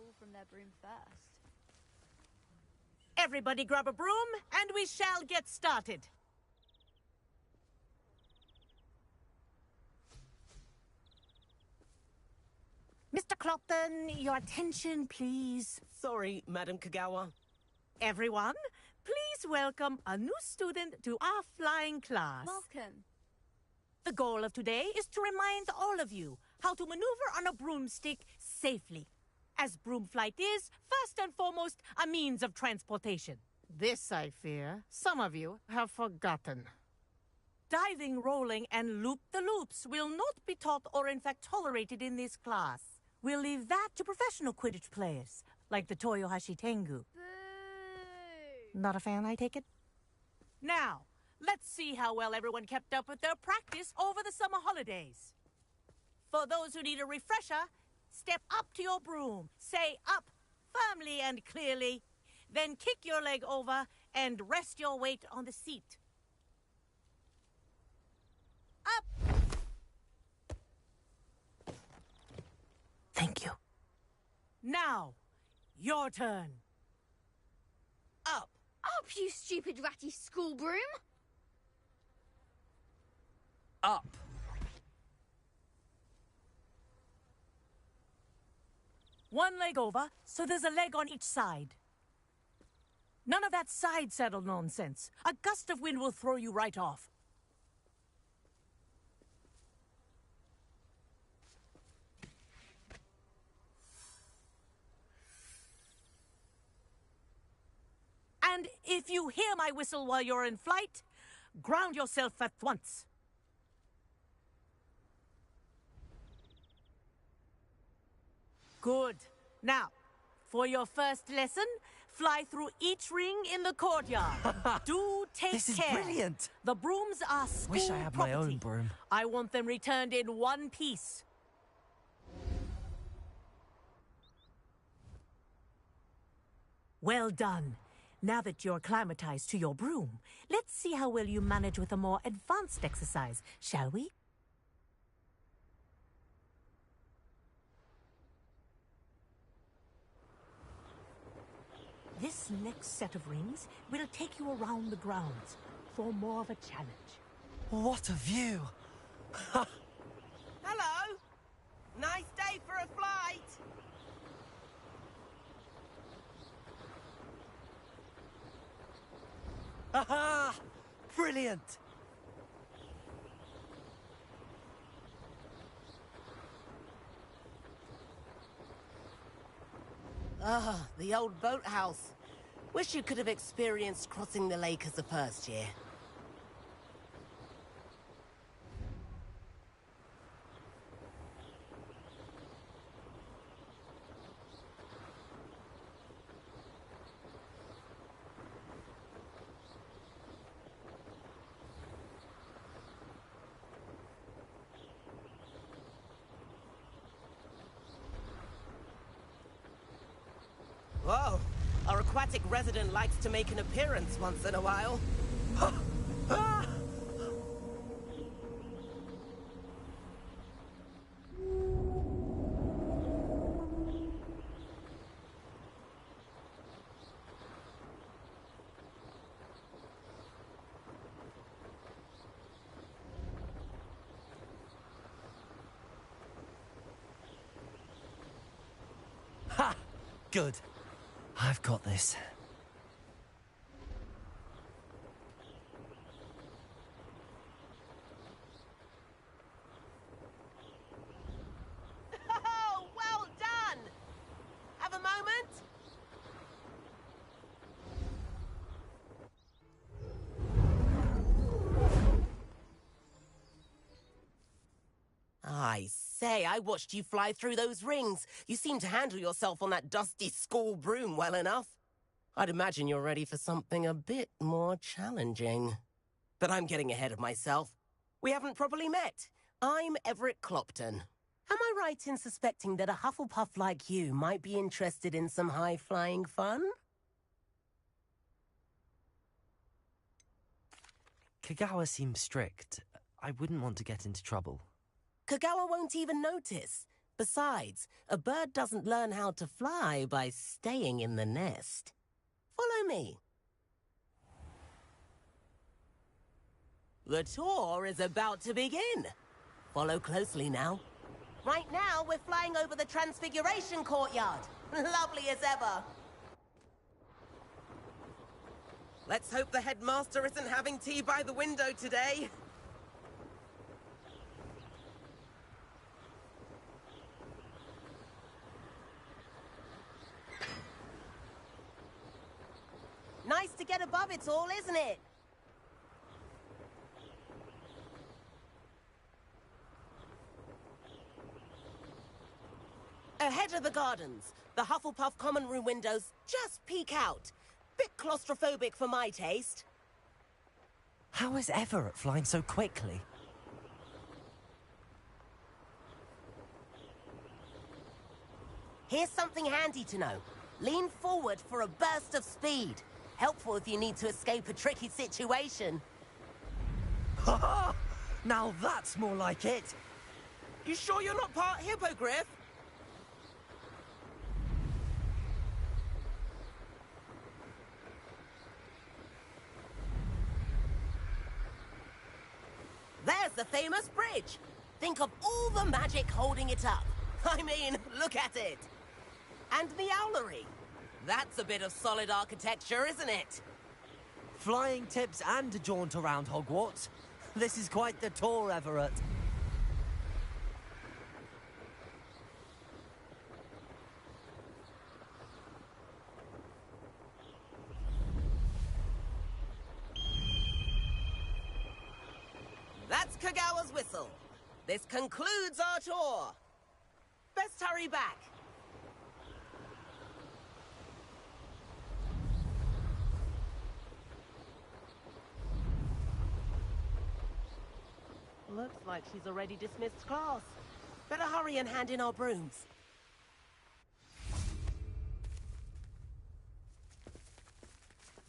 fall from their broom first. Everybody grab a broom, and we shall get started. Mr. Clopton, your attention, please. Sorry, Madam Kagawa. Everyone, please welcome a new student to our flying class. Welcome. The goal of today is to remind all of you how to maneuver on a broomstick safely, as broom flight is, first and foremost, a means of transportation. This, I fear, some of you have forgotten. Diving, rolling, and loop-the-loops will not be taught or in fact tolerated in this class. We'll leave that to professional Quidditch players, like the Toyohashi Tengu. Boo! Not a fan, I take it? Now, let's see how well everyone kept up with their practice over the summer holidays. For those who need a refresher, step up to your broom, say up firmly and clearly, then kick your leg over and rest your weight on the seat. Up! Thank you. Now, your turn. Up! Up, you stupid ratty school broom! Up. One leg over, so there's a leg on each side. None of that side saddle nonsense. A gust of wind will throw you right off. And if you hear my whistle while you're in flight, ground yourself at once. Good. Now, for your first lesson, fly through each ring in the courtyard. Do take care. This is brilliant. The brooms are school Wish I had property. my own broom. I want them returned in one piece. Well done. Now that you're acclimatized to your broom, let's see how well you manage with a more advanced exercise, shall we? This next set of rings will take you around the grounds for more of a challenge. What a view! Hello. Nice day for a flight. Aha! Brilliant! Ah, the old boathouse. Wish you could have experienced crossing the lake as a first year. Whoa! Our aquatic resident likes to make an appearance once in a while. Ha! Good. I've got this. Oh, well done! Have a moment? I say, I watched you fly through those rings. You seem to handle yourself on that dusty school broom well enough. I'd imagine you're ready for something a bit more challenging. But I'm getting ahead of myself. We haven't properly met. I'm Everett Clopton. Am I right in suspecting that a Hufflepuff like you might be interested in some high-flying fun? Kagawa seems strict. I wouldn't want to get into trouble. Kagawa won't even notice. Besides, a bird doesn't learn how to fly by staying in the nest. Follow me. The tour is about to begin. Follow closely now. Right now, we're flying over the Transfiguration Courtyard. Lovely as ever. Let's hope the headmaster isn't having tea by the window today. Nice to get above it all, isn't it? Ahead of the gardens, the Hufflepuff common room windows just peek out. Bit claustrophobic for my taste. How is Everett flying so quickly? Here's something handy to know. Lean forward for a burst of speed. Helpful if you need to escape a tricky situation. Ha ha! Now that's more like it! You sure you're not part hippogriff? There's the famous bridge. Think of all the magic holding it up. I mean, look at it. And the owlery. That's a bit of solid architecture, isn't it? Flying tips and a jaunt around Hogwarts. This is quite the tour, Everett. That's Kagawa's whistle. This concludes our tour. Best hurry back. Looks like she's already dismissed class. Better hurry and hand in our brooms.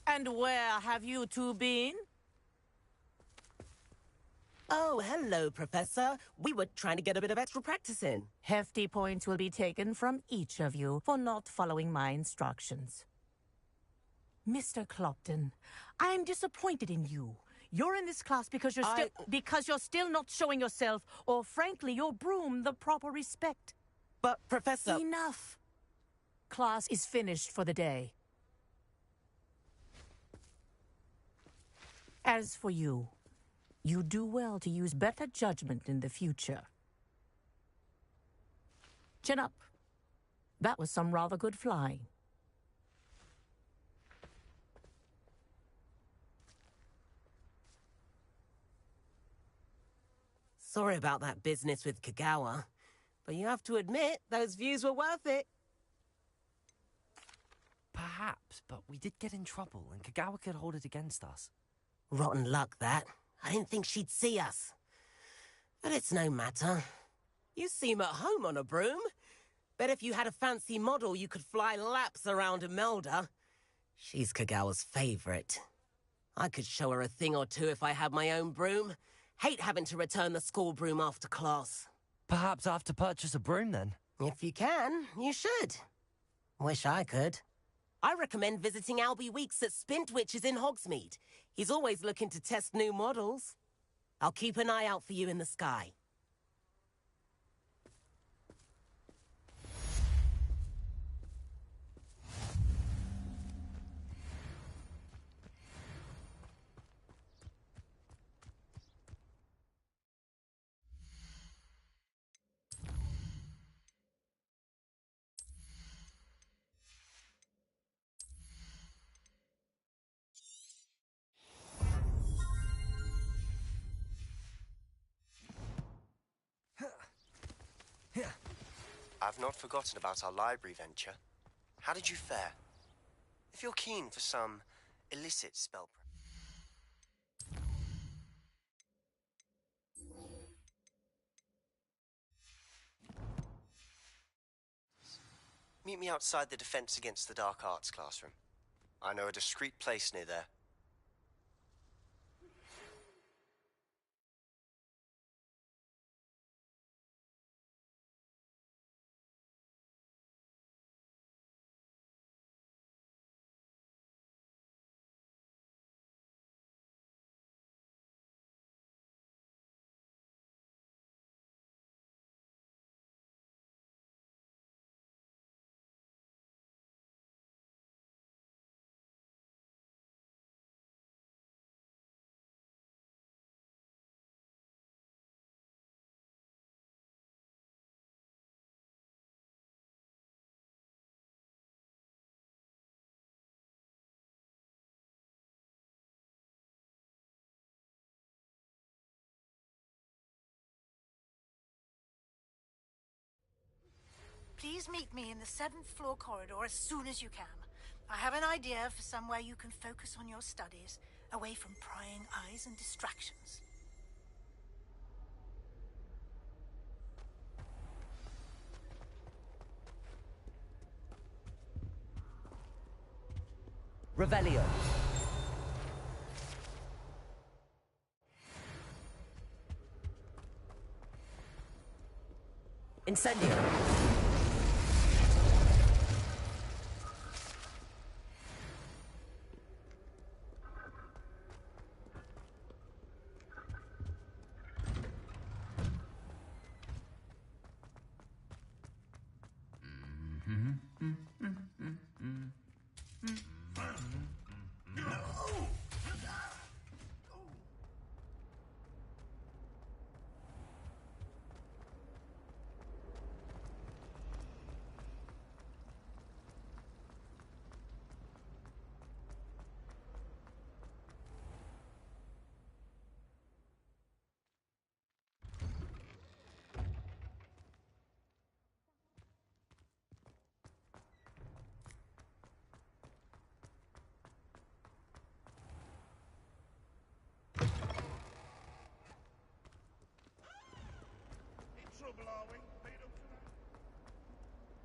And where have you two been? Oh, hello, Professor. We were trying to get a bit of extra practice in. Hefty points will be taken from each of you for not following my instructions. Mr. Clopton, I am disappointed in you. You're in this class because you're still not showing yourself, or frankly, your broom the proper respect. But, Professor... Enough. Class is finished for the day. As for you, you do well to use better judgment in the future. Chin up. That was some rather good flying. Sorry about that business with Kagawa, but you have to admit, those views were worth it. Perhaps, but we did get in trouble, and Kagawa could hold it against us. Rotten luck, that. I didn't think she'd see us. But it's no matter. You seem at home on a broom. Bet if you had a fancy model, you could fly laps around Imelda. She's Kagawa's favorite. I could show her a thing or two if I had my own broom. Hate having to return the school broom after class. Perhaps I have to purchase a broom then? If you can, you should. Wish I could. I recommend visiting Albie Weeks at Spintwitches in Hogsmeade. He's always looking to test new models. I'll keep an eye out for you in the sky. I've not forgotten about our library venture. How did you fare? If you're keen for some illicit spell... Meet me outside the Defense Against the Dark Arts classroom. I know a discreet place near there. please meet me in the 7th floor corridor as soon as you can. I have an idea for somewhere you can focus on your studies, away from prying eyes and distractions. Revelio. Incendio.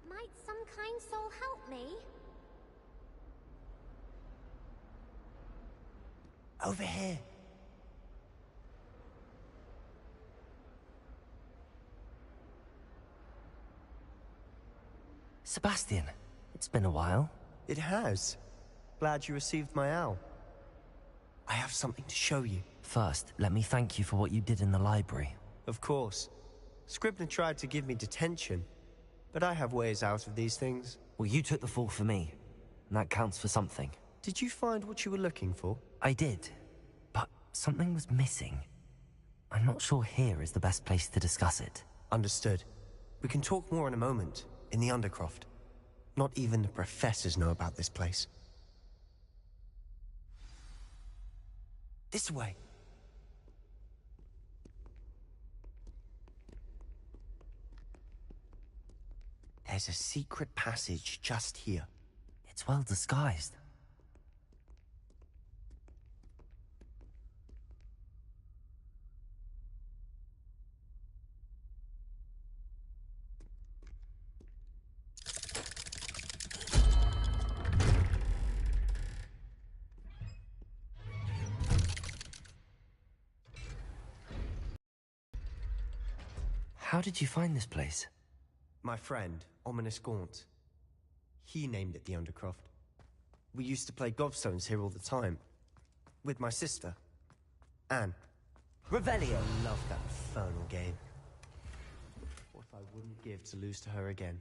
Might some kind soul help me? Over here. Sebastian, it's been a while. It has. Glad you received my owl. I have something to show you. First, let me thank you for what you did in the library. Of course. Scribner tried to give me detention, but I have ways out of these things. Well, you took the fall for me, and that counts for something. Did you find what you were looking for? I did, but something was missing. I'm not sure here is the best place to discuss it. Understood. We can talk more in a moment, in the Undercroft. Not even the professors know about this place. This way. There's a secret passage just here. It's well disguised. How did you find this place? My friend, Ominous Gaunt. He named it the Undercroft. We used to play gobstones here all the time. With my sister, Anne. Revelio. I love that infernal game. What I wouldn't give to lose to her again.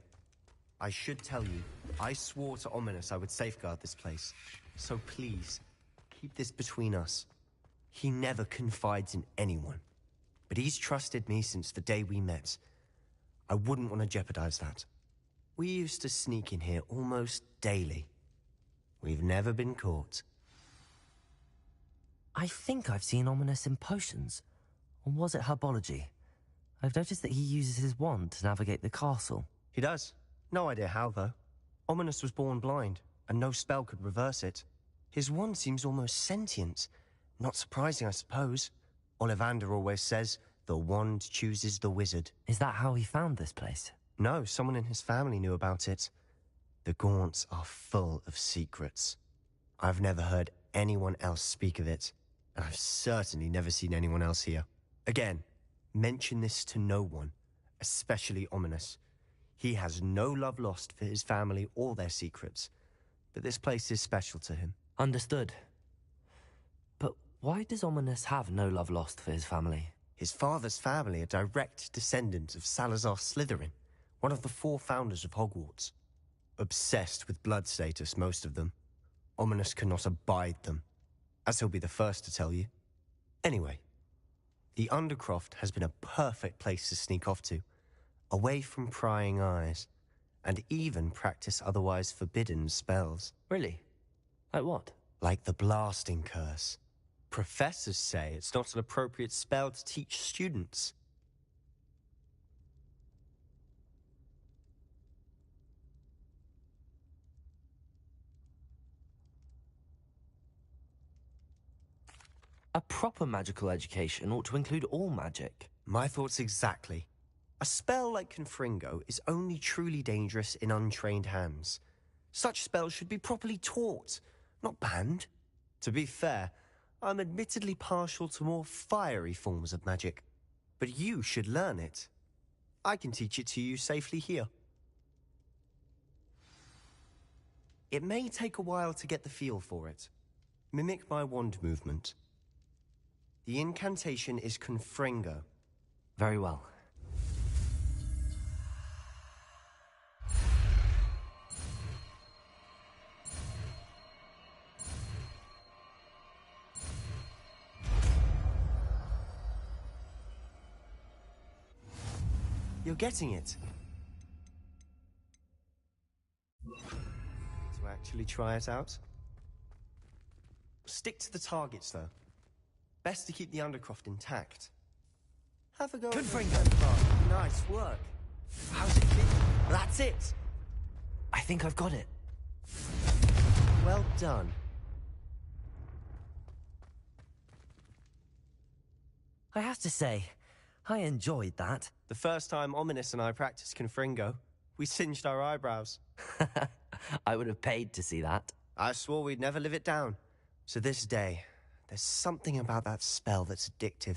I should tell you, I swore to Ominous I would safeguard this place. So please, keep this between us. He never confides in anyone. But he's trusted me since the day we met. I wouldn't want to jeopardize that. We used to sneak in here almost daily. We've never been caught. I think I've seen Ominous in potions. Or was it herbology? I've noticed that he uses his wand to navigate the castle. He does. No idea how, though. Ominous was born blind, and no spell could reverse it. His wand seems almost sentient. Not surprising, I suppose. Ollivander always says, the wand chooses the wizard. Is that how he found this place? No, someone in his family knew about it. The Gaunts are full of secrets. I've never heard anyone else speak of it, and I've certainly never seen anyone else here. Again, mention this to no one, especially Ominous. He has no love lost for his family or their secrets, but this place is special to him. Understood. But why does Ominous have no love lost for his family? His father's family are direct descendants of Salazar Slytherin, one of the 4 founders of Hogwarts. Obsessed with blood status, most of them. Ominous cannot abide them, as he'll be the first to tell you. Anyway, the Undercroft has been a perfect place to sneak off to, away from prying eyes, and even practice otherwise forbidden spells. Really? Like what? Like the blasting curse. Professors say it's not an appropriate spell to teach students. A proper magical education ought to include all magic. My thoughts exactly. A spell like Confringo is only truly dangerous in untrained hands. Such spells should be properly taught, not banned. To be fair, I'm admittedly partial to more fiery forms of magic, but you should learn it. I can teach it to you safely here. It may take a while to get the feel for it. Mimic my wand movement. The incantation is Confringo. Very well. You're getting it. To actually try it out? Stick to the targets, though. Best to keep the Undercroft intact. Have a go. Confringo. Nice work. How's it feel? That's it. I think I've got it. Well done. I have to say, I enjoyed that. The first time Ominous and I practiced Confringo, we singed our eyebrows. I would have paid to see that. I swore we'd never live it down. To this day, there's something about that spell that's addictive.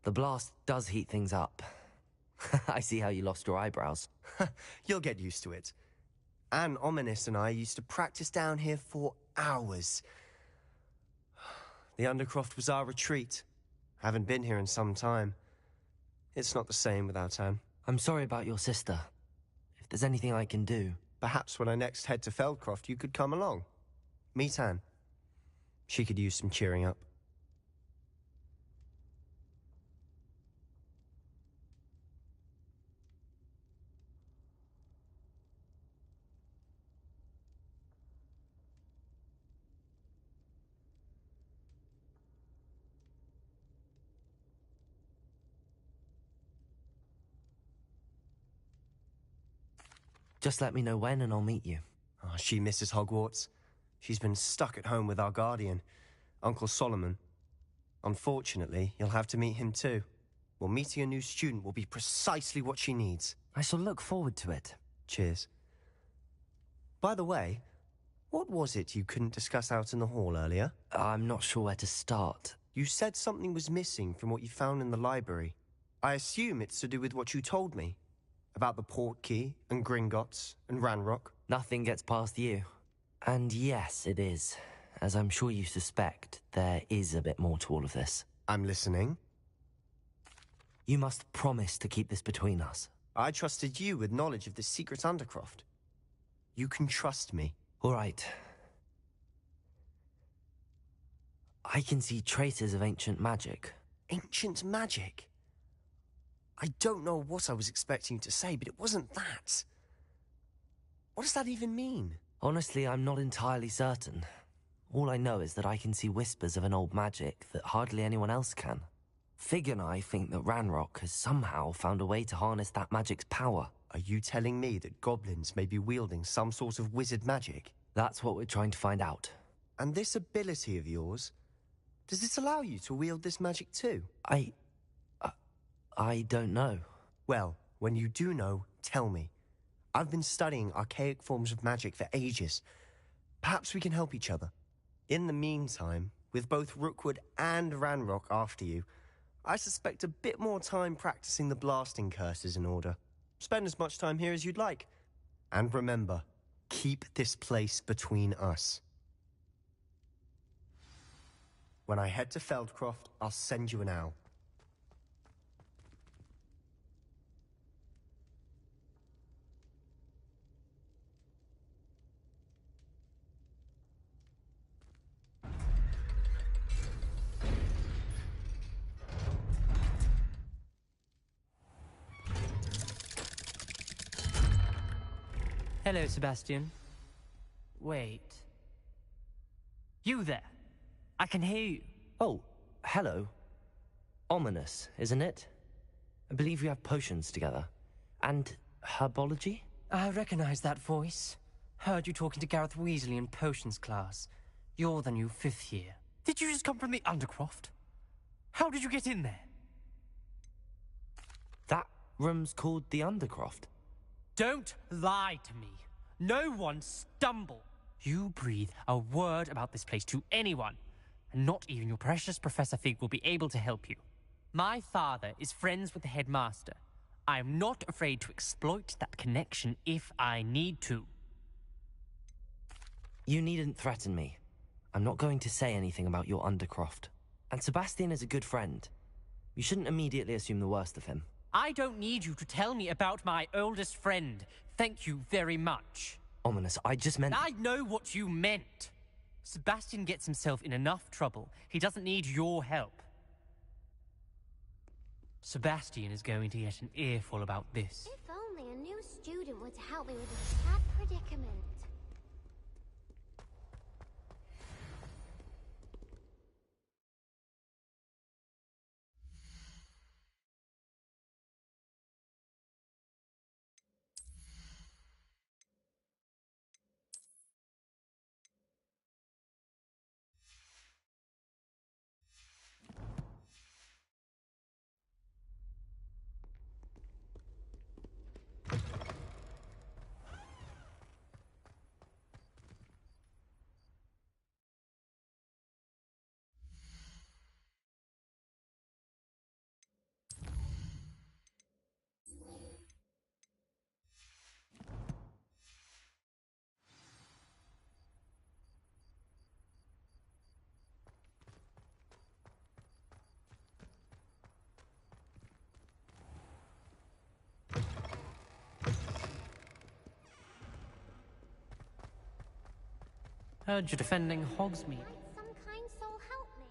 The blast does heat things up. I see how you lost your eyebrows. You'll get used to it. Anne, Ominous and I used to practice down here for hours. The Undercroft was our retreat. Haven't been here in some time. It's not the same without Anne. I'm sorry about your sister. If there's anything I can do... Perhaps when I next head to Feldcroft, you could come along. Meet Anne. She could use some cheering up. Just let me know when and I'll meet you. Oh, she misses Hogwarts. She's been stuck at home with our guardian, Uncle Solomon. Unfortunately, you'll have to meet him too. Well, meeting a new student will be precisely what she needs. I shall look forward to it. Cheers. By the way, what was it you couldn't discuss out in the hall earlier? I'm not sure where to start. You said something was missing from what you found in the library. I assume it's to do with what you told me. About the Portkey, and Gringotts, and Ranrock. Nothing gets past you. And yes, it is. As I'm sure you suspect, there is a bit more to all of this. I'm listening. You must promise to keep this between us. I trusted you with knowledge of the secret Undercroft. You can trust me. All right. I can see traces of ancient magic. Ancient magic? I don't know what I was expecting to say, but it wasn't that. What does that even mean? Honestly, I'm not entirely certain. All I know is that I can see whispers of an old magic that hardly anyone else can. Fig and I think that Ranrock has somehow found a way to harness that magic's power. Are you telling me that goblins may be wielding some sort of wizard magic? That's what we're trying to find out. And this ability of yours, does it allow you to wield this magic too? I don't know. Well, when you do know, tell me. I've been studying archaic forms of magic for ages. Perhaps we can help each other. In the meantime, with both Rookwood and Ranrock after you, I suspect a bit more time practicing the blasting curse is in order. Spend as much time here as you'd like. And remember, keep this place between us. When I head to Feldcroft, I'll send you an owl. Hello, Sebastian. Wait. You there. I can hear you. Oh, hello. Ominous, isn't it? I believe we have potions together. And herbology? I recognize that voice. Heard you talking to Gareth Weasley in potions class. You're the new 5th year. Did you just come from the Undercroft? How did you get in there? That room's called the Undercroft. Don't lie to me. No one stumble. You breathe a word about this place to anyone, and not even your precious Professor Fig will be able to help you. My father is friends with the headmaster. I am not afraid to exploit that connection if I need to. You needn't threaten me. I'm not going to say anything about your Undercroft. And Sebastian is a good friend. You shouldn't immediately assume the worst of him. I don't need you to tell me about my oldest friend. Thank you very much. Ominous, I just meant... I know what you meant. Sebastian gets himself in enough trouble. He doesn't need your help. Sebastian is going to get an earful about this. If only a new student were to help me with this sad predicament. Heard you're defending Hogsmeade. Might some kind soul help me?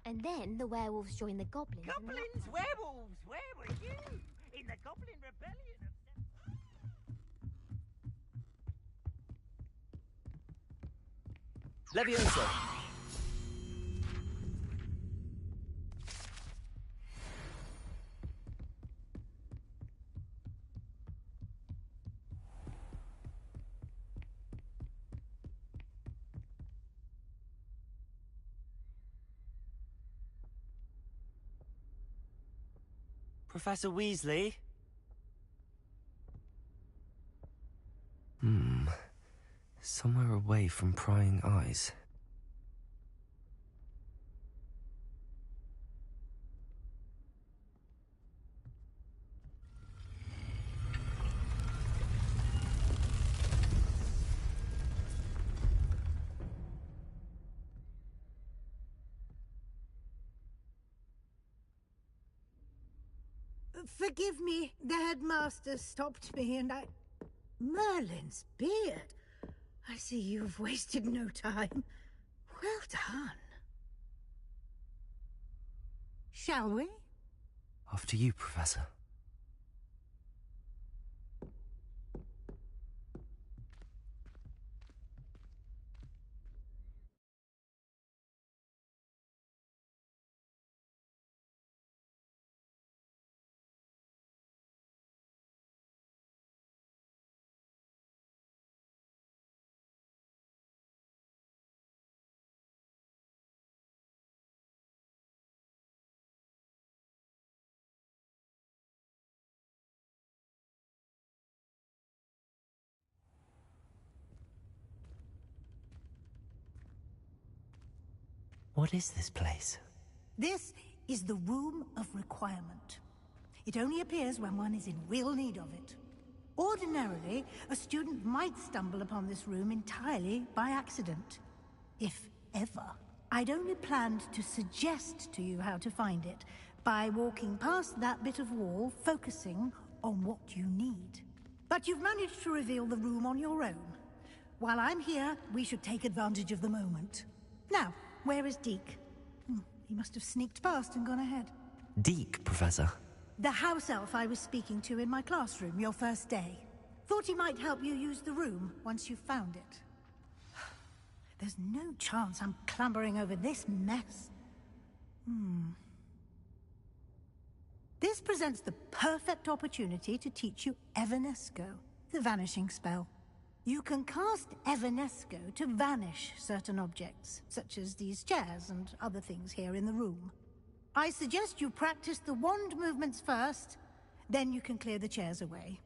And then the werewolves joined the goblins. Goblins, werewolves, where were you? In the Goblin Rebellion of... Leviosa! Professor Weasley? Somewhere away from prying eyes. Forgive me, the headmaster stopped me and I... Merlin's beard. I see you've wasted no time. Well done. Shall we? After you, Professor. What is this place? This is the Room of Requirement. It only appears when one is in real need of it. Ordinarily, a student might stumble upon this room entirely by accident. If ever. I'd only planned to suggest to you how to find it, by walking past that bit of wall, focusing on what you need. But you've managed to reveal the room on your own. While I'm here, we should take advantage of the moment. Now, where is Deke? He must have sneaked past and gone ahead. Deke, Professor. The house elf I was speaking to in my classroom your first day. Thought he might help you use the room once you've found it. There's no chance I'm clambering over this mess. This presents the perfect opportunity to teach you Evanesco, the vanishing spell. You can cast Evanesco to vanish certain objects, such as these chairs and other things here in the room. I suggest you practice the wand movements first, then you can clear the chairs away.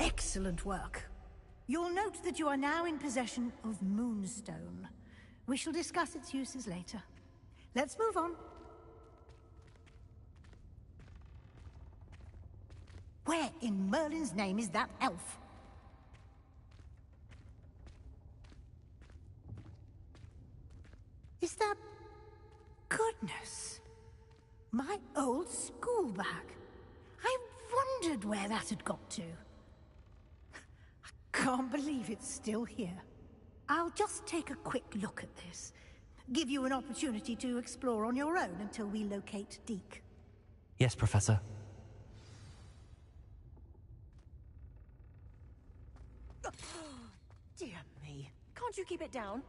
Excellent work. You'll note that you are now in possession of Moonstone. We shall discuss its uses later. Let's move on. Where in Merlin's name is that elf? Is that... Goodness! My old school bag. I wondered where that had got to. I can't believe it's still here. I'll just take a quick look at this. Give you an opportunity to explore on your own until we locate Deke. Yes, Professor. Dear me. Can't you keep it down?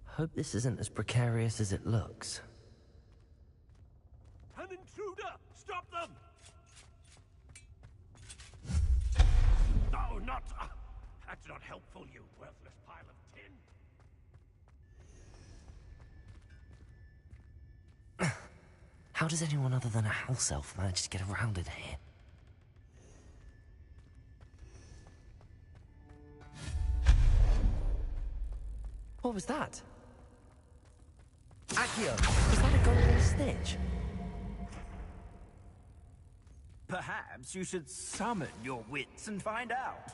Hope this isn't as precarious as it looks. An intruder! Stop them! No, not... that's not helpful, you worthless pile of tin. How does anyone other than a house elf manage to get around in here? What was that? Accio! Was that a golden stitch? Perhaps you should summon your wits and find out.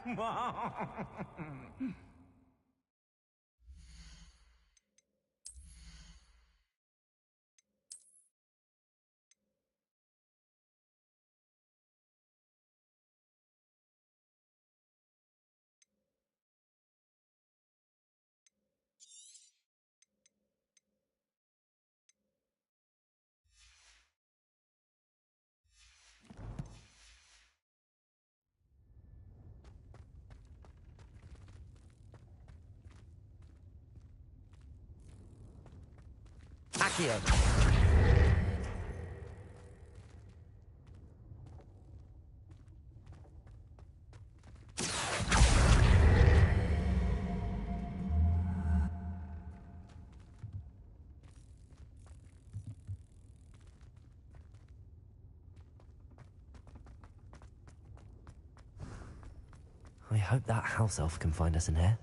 Accio! I hope that house elf can find us in here.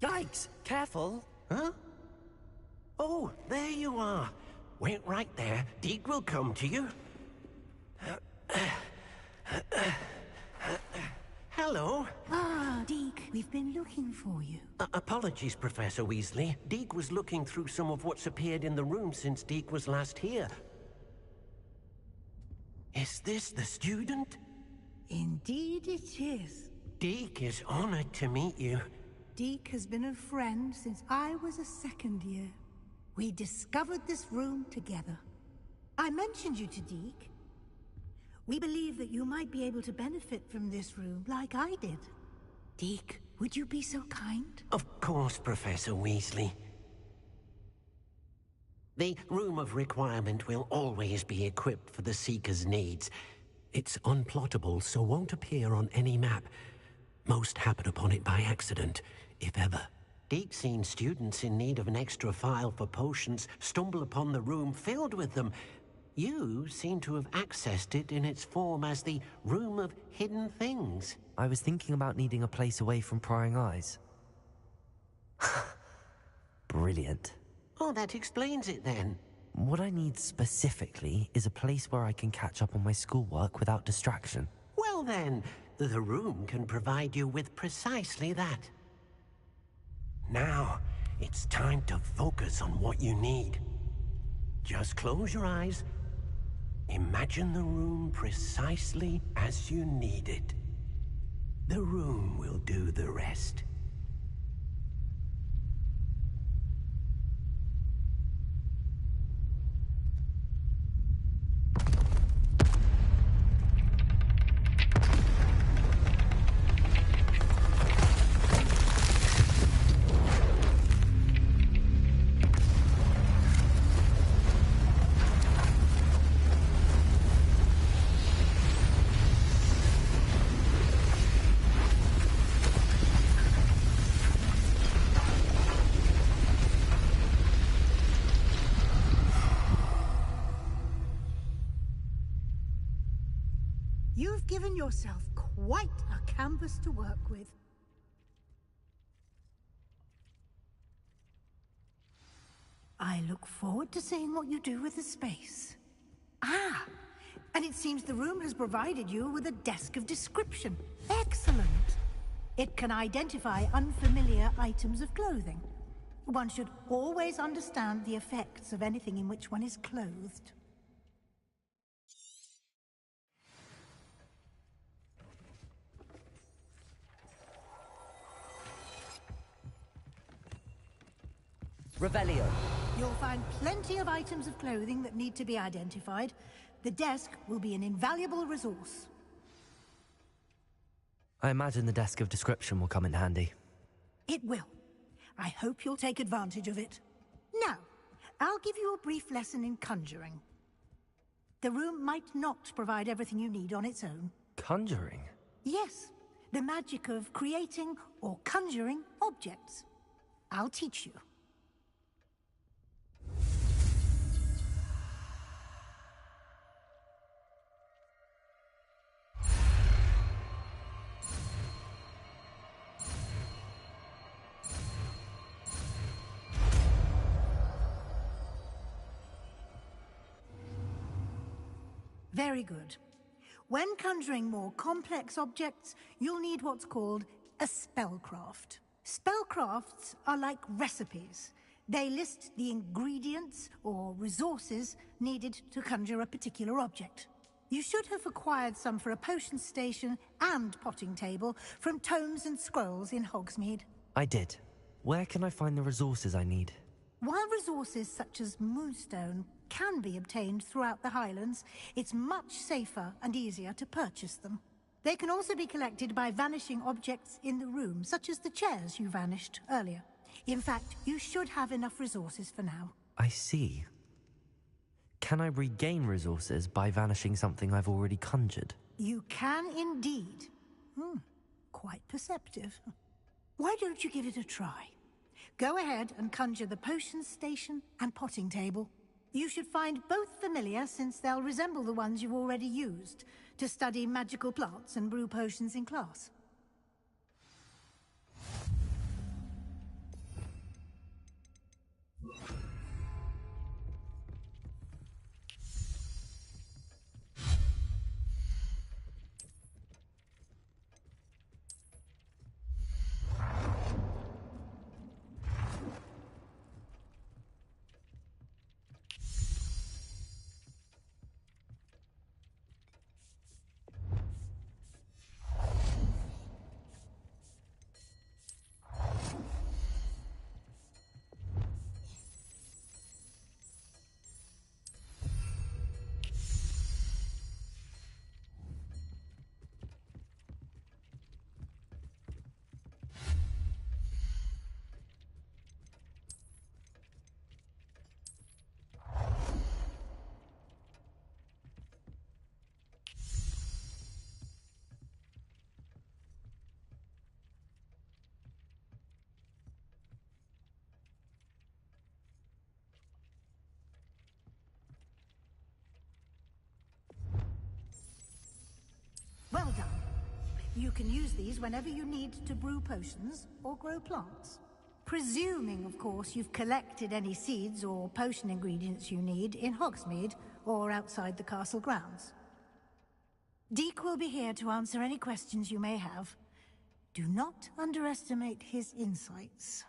Yikes! Careful! Huh? Oh, there you are. Wait right there. Deke will come to you. Hello. Ah, Deke, we've been looking for you. Apologies, Professor Weasley. Deke was looking through some of what's appeared in the room since Deke was last here. Is this the student? Indeed it is. Deke is honored to meet you. Deke has been a friend since I was a second year. We discovered this room together. I mentioned you to Deke. We believe that you might be able to benefit from this room like I did. Deke, would you be so kind? Of course, Professor Weasley. The Room of Requirement will always be equipped for the Seeker's needs. It's unplottable, so won't appear on any map. Most happen upon it by accident, if ever. Deke's seen students in need of an extra file for potions stumble upon the room filled with them. You seem to have accessed it in its form as the Room of Hidden Things. I was thinking about needing a place away from prying eyes. Brilliant. Oh, that explains it then. What I need specifically is a place where I can catch up on my schoolwork without distraction. Well then, the room can provide you with precisely that. Now, it's time to focus on what you need. Just close your eyes. Imagine the room precisely as you need it. The room will do the rest. You've given yourself quite a canvas to work with. I look forward to seeing what you do with the space. Ah, and it seems the room has provided you with a desk of description. Excellent. It can identify unfamiliar items of clothing. One should always understand the effects of anything in which one is clothed. Revelio. You'll find plenty of items of clothing that need to be identified. The desk will be an invaluable resource. I imagine the desk of description will come in handy. It will. I hope you'll take advantage of it. Now, I'll give you a brief lesson in conjuring. The room might not provide everything you need on its own. Conjuring? Yes, the magic of creating or conjuring objects. I'll teach you. Very good. When conjuring more complex objects, you'll need what's called a spellcraft. Spellcrafts are like recipes. They list the ingredients or resources needed to conjure a particular object. You should have acquired some for a potion station and potting table from tomes and scrolls in Hogsmeade. I did. Where can I find the resources I need? While resources such as Moonstone can be obtained throughout the Highlands, it's much safer and easier to purchase them. They can also be collected by vanishing objects in the room, such as the chairs you vanished earlier. In fact, you should have enough resources for now. I see. Can I regain resources by vanishing something I've already conjured? You can indeed. Quite perceptive. Why don't you give it a try? Go ahead and conjure the potion station and potting table. You should find both familiar, since they'll resemble the ones you've already used to study magical plants and brew potions in class. You can use these whenever you need to brew potions or grow plants. Presuming, of course, you've collected any seeds or potion ingredients you need in Hogsmeade or outside the castle grounds. Deke will be here to answer any questions you may have. Do not underestimate his insights.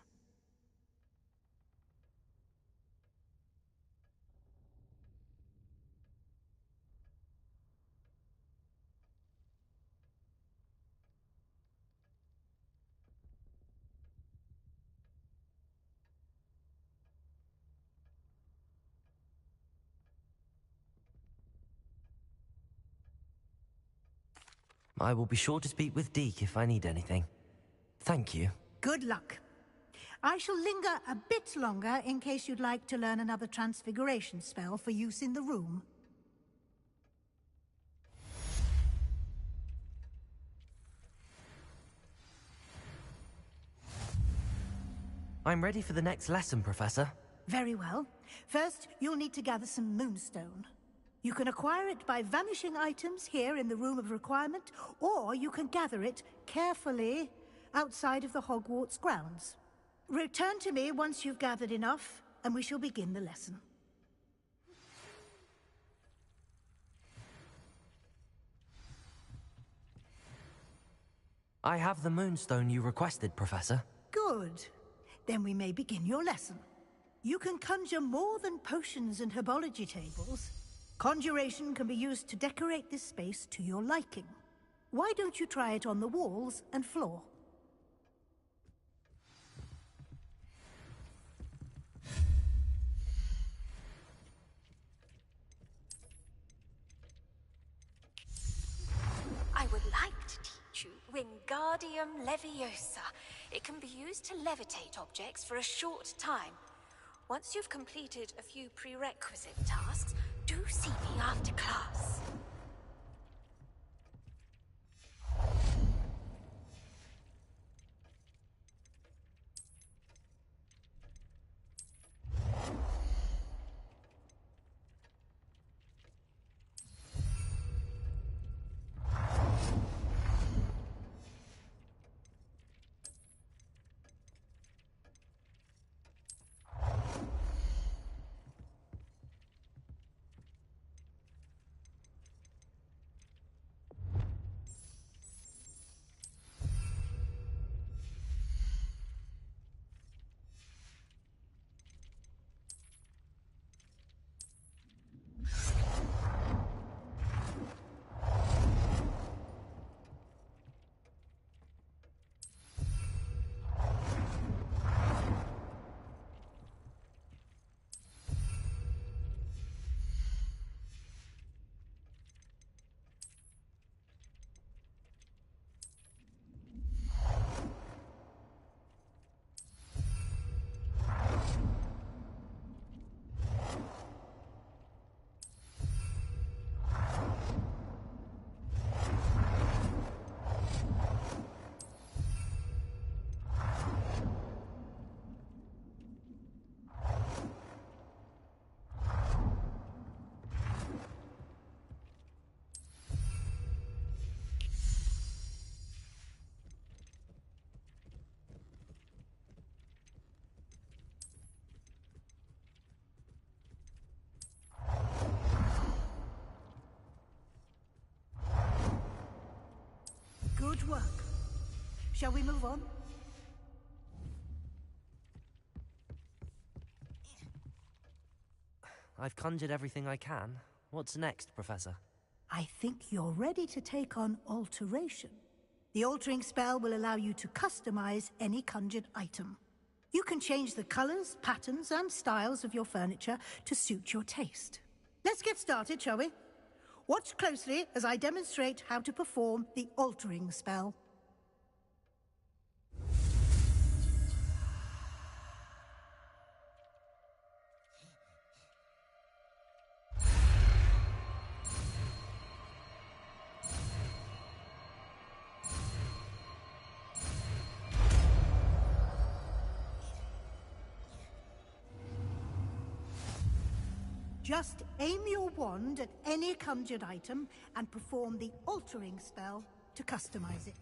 I will be sure to speak with Deke if I need anything. Thank you. Good luck. I shall linger a bit longer in case you'd like to learn another transfiguration spell for use in the room. I'm ready for the next lesson, Professor. Very well. First, you'll need to gather some moonstone. You can acquire it by vanishing items here in the Room of Requirement, or you can gather it carefully outside of the Hogwarts grounds. Return to me once you've gathered enough, and we shall begin the lesson. I have the moonstone you requested, Professor. Good. Then we may begin your lesson. You can conjure more than potions and herbology tables. Conjuration can be used to decorate this space to your liking. Why don't you try it on the walls and floor? I would like to teach you Wingardium Leviosa. It can be used to levitate objects for a short time. Once you've completed a few prerequisite tasks, do see me after class. Good work. Shall we move on? I've conjured everything I can. What's next, Professor? I think you're ready to take on alteration. The altering spell will allow you to customize any conjured item. You can change the colors, patterns, and styles of your furniture to suit your taste. Let's get started, shall we? Watch closely as I demonstrate how to perform the altering spell. Just aim your wand at any conjured item and perform the altering spell to customize it.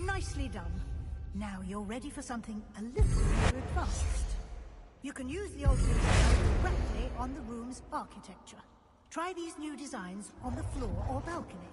Nicely done. Now you're ready for something a little more advanced. You can use the altering spell directly on the room's architecture. Try these new designs on the floor or balcony.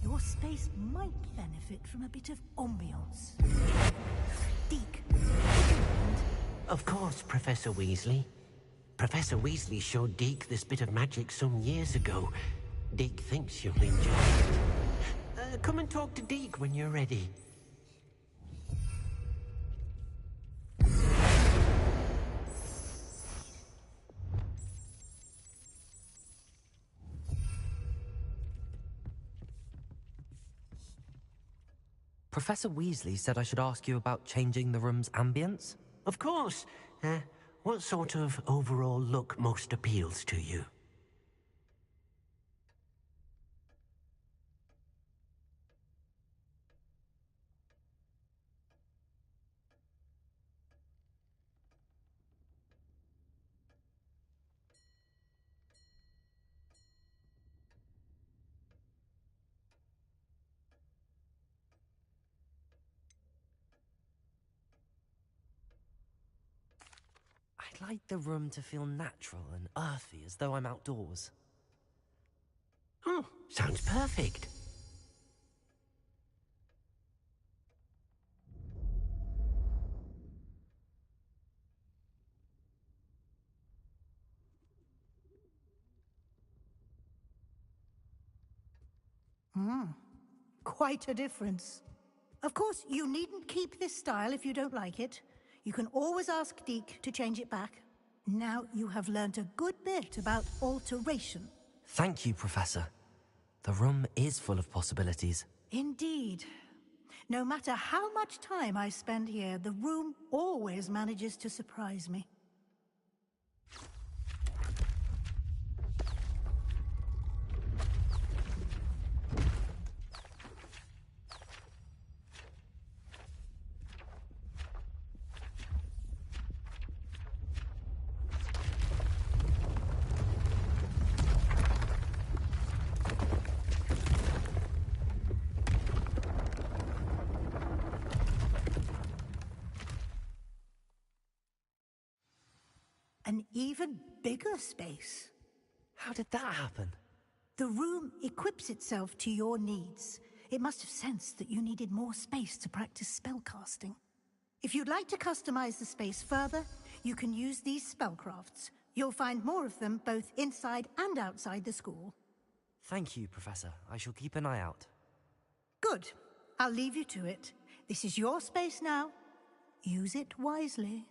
Your space might benefit from a bit of ambiance. Deke, Of course, Professor Weasley. Professor Weasley showed Deke this bit of magic some years ago. Deke thinks you'll enjoy it. Come and talk to Deke when you're ready. Professor Weasley said I should ask you about changing the room's ambience? Of course. What sort of overall look most appeals to you? I'd like the room to feel natural and earthy, as though I'm outdoors. Oh, sounds perfect. Quite a difference. Of course, you needn't keep this style if you don't like it. You can always ask Deke to change it back. Now you have learnt a good bit about alteration. Thank you, Professor. The room is full of possibilities. Indeed. No matter how much time I spend here, the room always manages to surprise me. An even bigger space. How did that happen? The room equips itself to your needs. It must have sensed that you needed more space to practice spellcasting. If you'd like to customize the space further, you can use these spellcrafts. You'll find more of them both inside and outside the school. Thank you, Professor. I shall keep an eye out. Good. I'll leave you to it. This is your space now. Use it wisely.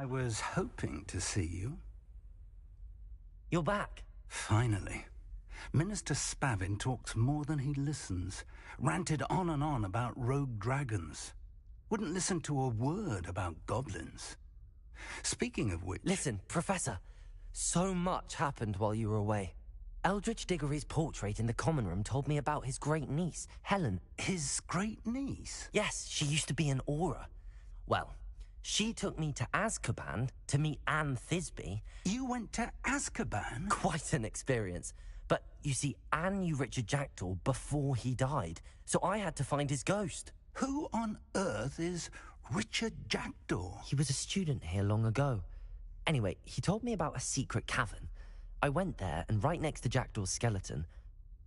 I was hoping to see you. You're back. Finally. Minister Spavin talks more than he listens. Ranted on and on about rogue dragons. Wouldn't listen to a word about goblins. Speaking of which... Listen, Professor. So much happened while you were away. Eldridge Diggory's portrait in the common room told me about his great niece, Helen. His great niece? Yes, she used to be an Auror. Well, she took me to Azkaban to meet Anne Thisbe. You went to Azkaban? Quite an experience. But, you see, Anne knew Richard Jackdaw before he died, so I had to find his ghost. Who on earth is Richard Jackdaw? He was a student here long ago. Anyway, he told me about a secret cavern. I went there, and right next to Jackdaw's skeleton,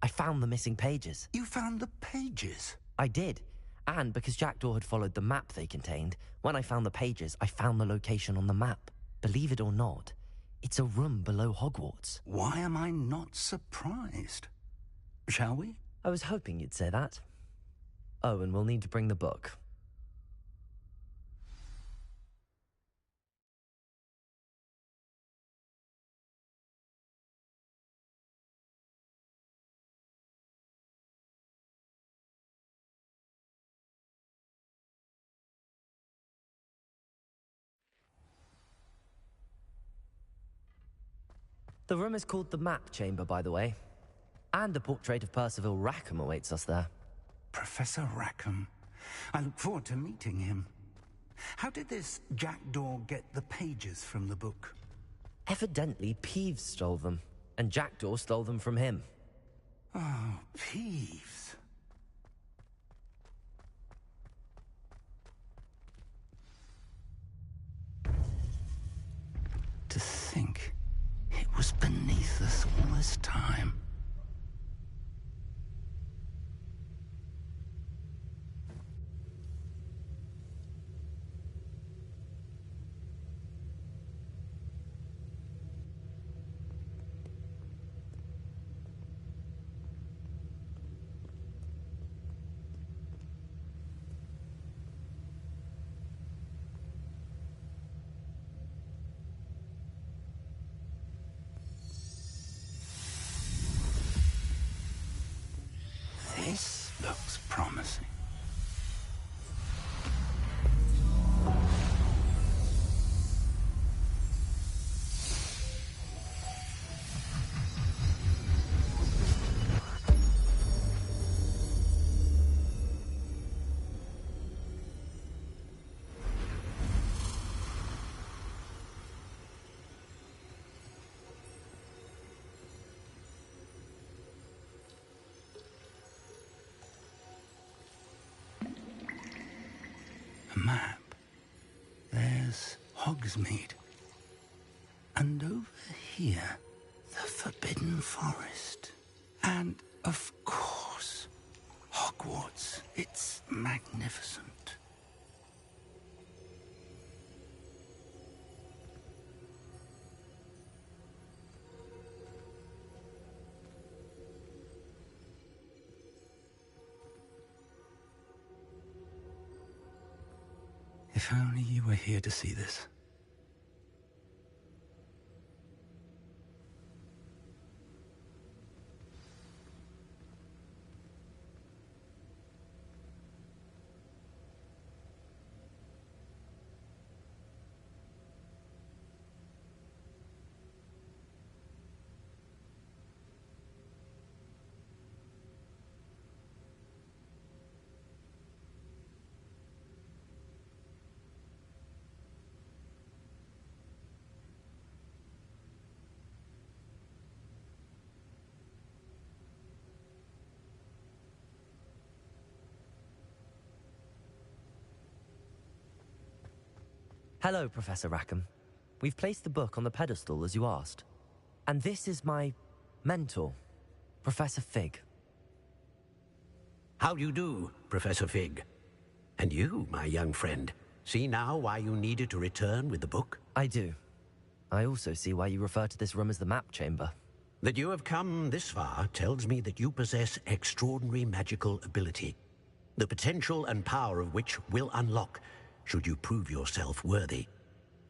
I found the missing pages. You found the pages? I did. And because Jackdaw had followed the map they contained, when I found the pages, I found the location on the map. Believe it or not, it's a room below Hogwarts. Why am I not surprised? Shall we? I was hoping you'd say that. Oh, and we'll need to bring the book. The room is called the Map Chamber, by the way. And a portrait of Percival Rackham awaits us there. Professor Rackham. I look forward to meeting him. How did this Jackdaw get the pages from the book? Evidently, Peeves stole them, and Jackdaw stole them from him. Oh, Peeves. To think it was beneath us all this time. This looks promising. A map. There's Hogsmeade. And over here, the Forbidden Forest. And, of course, Hogwarts. It's magnificent. If only you were here to see this. Hello, Professor Rackham. We've placed the book on the pedestal, as you asked. And this is my mentor, Professor Fig. How do you do, Professor Fig? And you, my young friend, see now why you needed to return with the book? I do. I also see why you refer to this room as the Map Chamber. That you have come this far tells me that you possess extraordinary magical ability, the potential and power of which will unlock should you prove yourself worthy.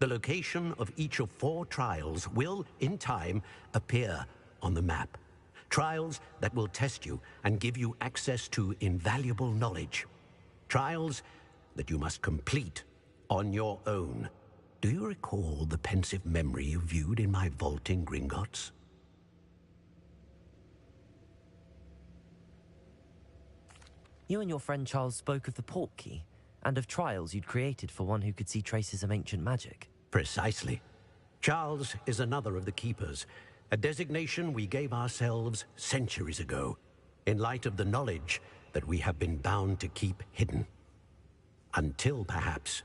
The location of each of 4 trials will, in time, appear on the map. Trials that will test you and give you access to invaluable knowledge. Trials that you must complete on your own. Do you recall the pensive memory you viewed in my vault in Gringotts? You and your friend Charles spoke of the port key, and of trials you'd created for one who could see traces of ancient magic. Precisely. Charles is another of the Keepers, a designation we gave ourselves centuries ago, in light of the knowledge that we have been bound to keep hidden. Until, perhaps,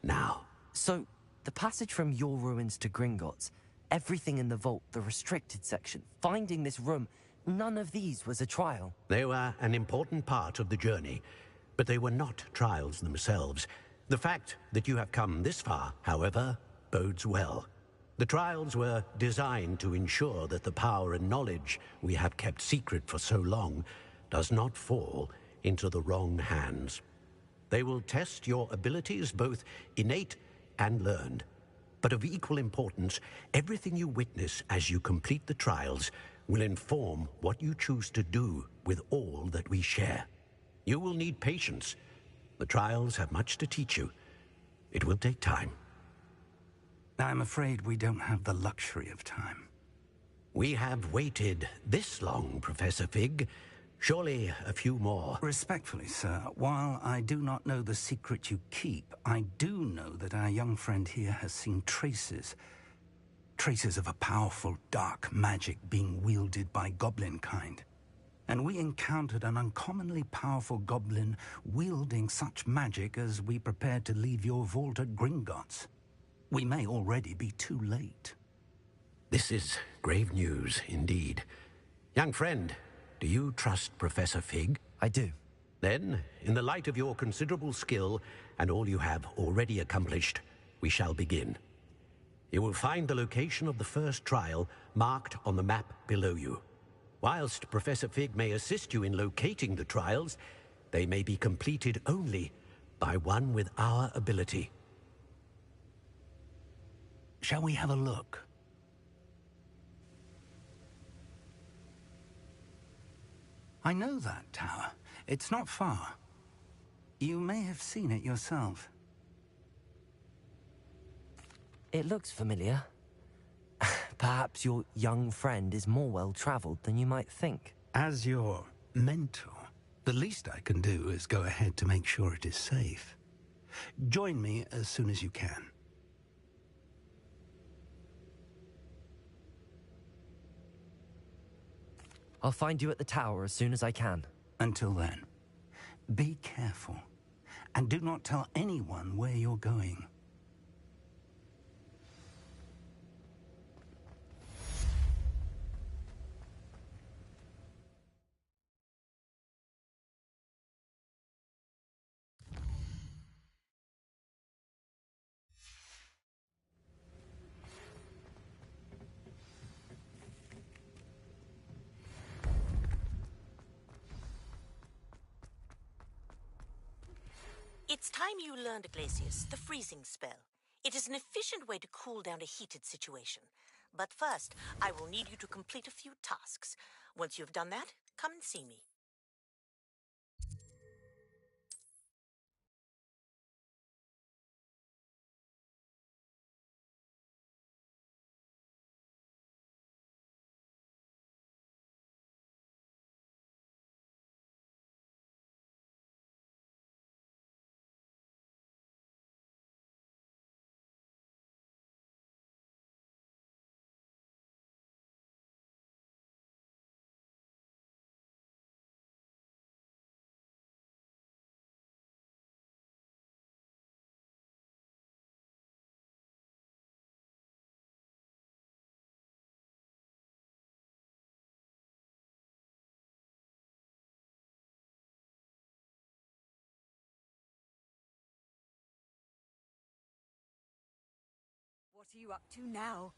now. So, the passage from your ruins to Gringotts, everything in the vault, the restricted section, finding this room, none of these was a trial. They were an important part of the journey, but they were not trials themselves. The fact that you have come this far, however, bodes well. The trials were designed to ensure that the power and knowledge we have kept secret for so long does not fall into the wrong hands. They will test your abilities, both innate and learned. But of equal importance, everything you witness as you complete the trials will inform what you choose to do with all that we share. You will need patience. The trials have much to teach you. It will take time. I'm afraid we don't have the luxury of time. We have waited this long, Professor Fig. Surely a few more. Respectfully, sir, while I do not know the secret you keep, I do know that our young friend here has seen traces of a powerful dark magic being wielded by goblin kind. And we encountered an uncommonly powerful goblin wielding such magic as we prepared to leave your vault at Gringotts. We may already be too late. This is grave news, indeed. Young friend, do you trust Professor Fig? I do. Then, in the light of your considerable skill and all you have already accomplished, we shall begin. You will find the location of the first trial marked on the map below you. Whilst Professor Fig may assist you in locating the trials, they may be completed only by one with our ability. Shall we have a look? I know that tower. It's not far. You may have seen it yourself. It looks familiar. Perhaps your young friend is more well-traveled than you might think. As your mentor, the least I can do is go ahead to make sure it is safe. Join me as soon as you can. I'll find you at the tower as soon as I can. Until then, be careful, and do not tell anyone where you're going. It's time you learned, Glacius, the freezing spell. It is an efficient way to cool down a heated situation. But first, I will need you to complete a few tasks. Once you've done that, come and see me. What are you up to now?